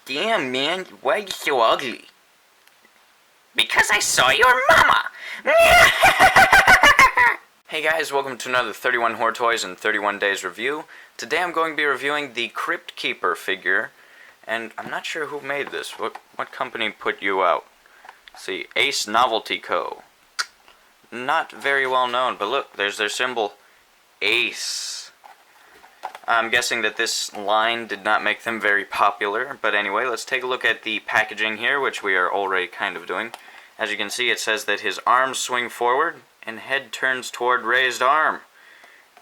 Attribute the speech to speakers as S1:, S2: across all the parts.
S1: Damn, man, why are you so ugly? Because I saw your mama! Hey guys, welcome to another 31 Horror Toys in 31 Days review. Today I'm going to be reviewing the Cryptkeeper figure, and I'm not sure who made this. What company put you out? Let's see, Ace Novelty Co. Not very well known, but look, there's their symbol, Ace. I'm guessing that this line did not make them very popular, but anyway, let's take a look at the packaging here, which we are already kind of doing. As you can see, it says that his arms swing forward and head turns toward raised arm.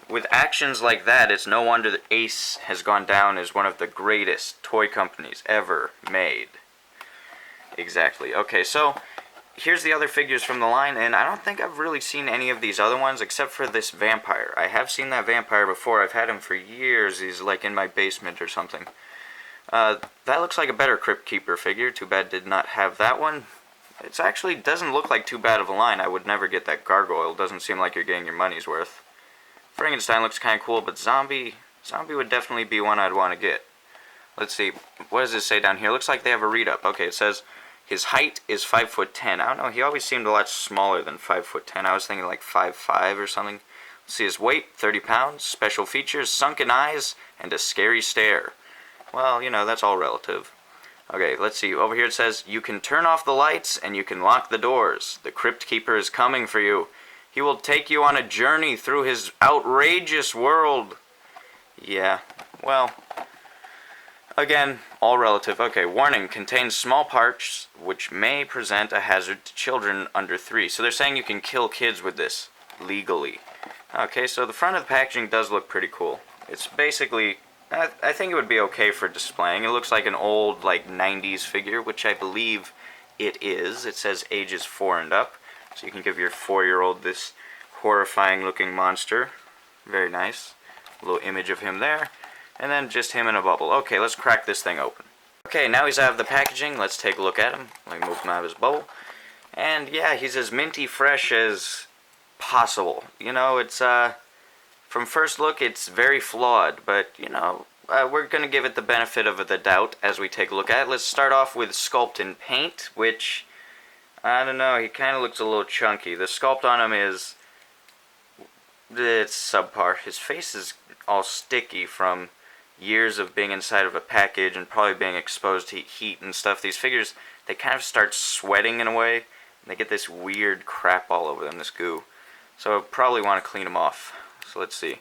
S1: With actions like that, it's no wonder that Ace has gone down as one of the greatest toy companies ever made. Exactly. Okay, so here's the other figures from the line, and I don't think I've really seen any of these other ones except for this vampire. I have seen that vampire before. I've had him for years. He's like in my basement or something. That looks like a better Cryptkeeper figure. Too bad did not have that one. It actually doesn't look like too bad of a line. I would never get that gargoyle. Doesn't seem like you're getting your money's worth. Frankenstein looks kind of cool, but Zombie would definitely be one I'd want to get. Let's see. What does it say down here? Looks like they have a read-up. Okay, it says his height is 5'10". I don't know, he always seemed a lot smaller than 5'10". I was thinking like 5'5" or something. Let's see his weight, 30 pounds. Special features, sunken eyes, and a scary stare. Well, you know, that's all relative. Okay, let's see. Over here it says, you can turn off the lights and you can lock the doors. The Cryptkeeper is coming for you. He will take you on a journey through his outrageous world. Yeah, well, again, all relative. Okay, warning, contains small parts which may present a hazard to children under 3. So they're saying you can kill kids with this legally. Okay, so the front of the packaging does look pretty cool. It's basically, I think it would be okay for displaying. It looks like an old, like, 90s figure, which I believe it is. It says ages 4 and up. So you can give your 4-year-old this horrifying looking monster. Very nice. A little image of him there. And then just him in a bubble. Okay, let's crack this thing open. Okay, now he's out of the packaging. Let's take a look at him. Let me move him out of his bubble. And yeah, he's as minty fresh as possible. You know, it's, from first look, it's very flawed. But, you know, we're going to give it the benefit of the doubt as we take a look at it. Let's start off with Sculpt in Paint, which, I don't know, he kind of looks a little chunky. The sculpt on him is, it's subpar. His face is all sticky from years of being inside of a package and probably being exposed to heat and stuff. These figures, they kind of start sweating in a way, and they get this weird crap all over them, this goo. So I probably want to clean them off. So let's see.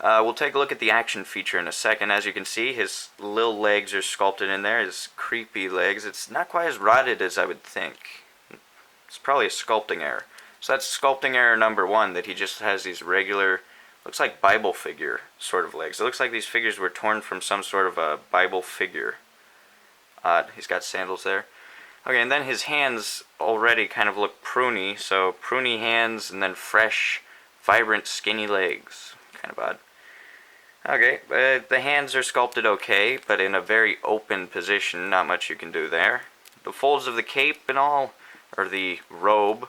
S1: We'll take a look at the action feature in a second. As you can see, his little legs are sculpted in there, his creepy legs. It's not quite as rotted as I would think. It's probably a sculpting error. So that's sculpting error number 1, that he just has these regular, looks like Bible figure sort of legs. It looks like these figures were torn from some sort of a Bible figure. Odd. He's got sandals there. Okay, and then his hands already kind of look pruny. So pruny hands and then fresh, vibrant, skinny legs. Kind of odd. Okay, the hands are sculpted okay, but in a very open position. Not much you can do there. The folds of the cape and all, or the robe,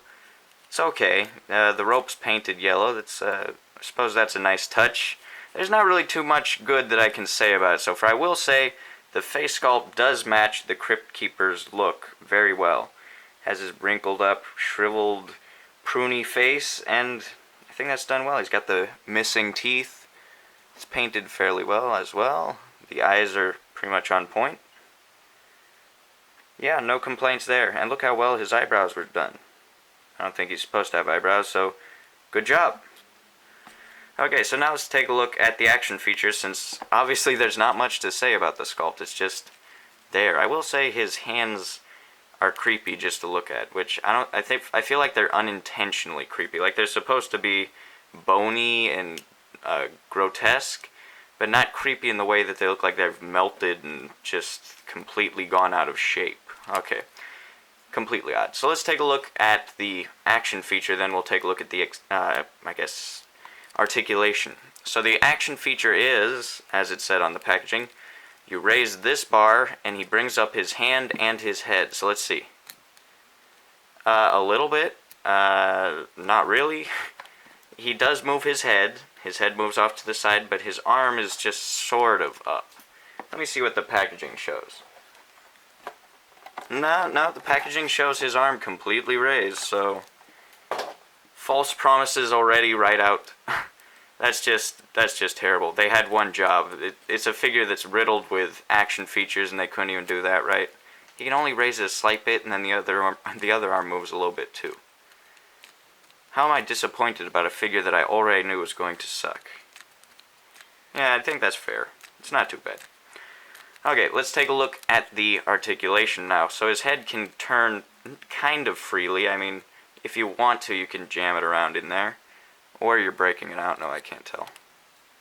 S1: it's okay. The rope's painted yellow. That's, I suppose that's a nice touch. There's not really too much good that I can say about it so far. I will say the face sculpt does match the Cryptkeeper's look very well. Has his wrinkled up, shriveled, pruny face, and I think that's done well. He's got the missing teeth. It's painted fairly well as well. The eyes are pretty much on point. Yeah, no complaints there. And look how well his eyebrows were done. I don't think he's supposed to have eyebrows, so good job. Okay, so now let's take a look at the action features, since obviously there's not much to say about the sculpt. It's just there. I will say his hands are creepy just to look at, which I feel like they're unintentionally creepy. Like they're supposed to be bony and grotesque, but not creepy in the way that they look like they've melted and just completely gone out of shape. Okay. Completely odd. So let's take a look at the action feature, then we'll take a look at the, I guess, articulation. So the action feature is, as it said on the packaging, you raise this bar and he brings up his hand and his head. So let's see. A little bit. Not really. He does move his head. His head moves off to the side, but his arm is just sort of up. Let me see what the packaging shows. No, the packaging shows his arm completely raised, so false promises already right out. That's just terrible. They had one job. It's a figure that's riddled with action features, and they couldn't even do that right. He can only raise it a slight bit, and then the other arm moves a little bit too. How am I disappointed about a figure that I already knew was going to suck? Yeah, I think that's fair. It's not too bad. Okay, let's take a look at the articulation now. So his head can turn kind of freely. I mean, if you want to, you can jam it around in there. Or you're breaking it out. No, I can't tell.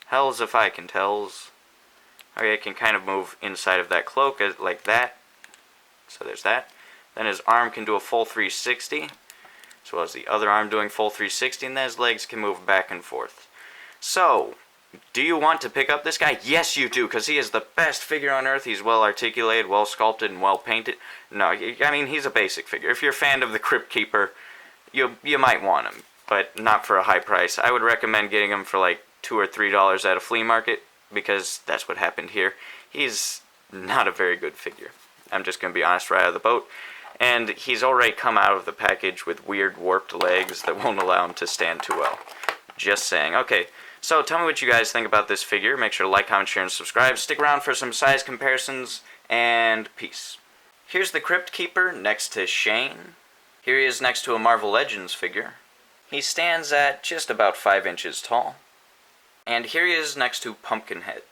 S1: Hells if I can tells. Okay, it can kind of move inside of that cloak like that. So there's that. Then his arm can do a full 360. As well as the other arm doing full 360. And then his legs can move back and forth. So, do you want to pick up this guy? Yes, you do, because he is the best figure on Earth. He's well articulated, well sculpted, and well painted. No, I mean, he's a basic figure. If you're a fan of the Cryptkeeper, you might want him, but not for a high price. I would recommend getting him for like $2 or $3 at a flea market, because that's what happened here. He's not a very good figure. I'm just going to be honest right out of the boat. And he's already come out of the package with weird warped legs that won't allow him to stand too well. Just saying. Okay. So tell me what you guys think about this figure. Make sure to like, comment, share, and subscribe. Stick around for some size comparisons, and peace. Here's the Cryptkeeper next to Shane. Here he is next to a Marvel Legends figure. He stands at just about 5 inches tall. And here he is next to Pumpkinhead.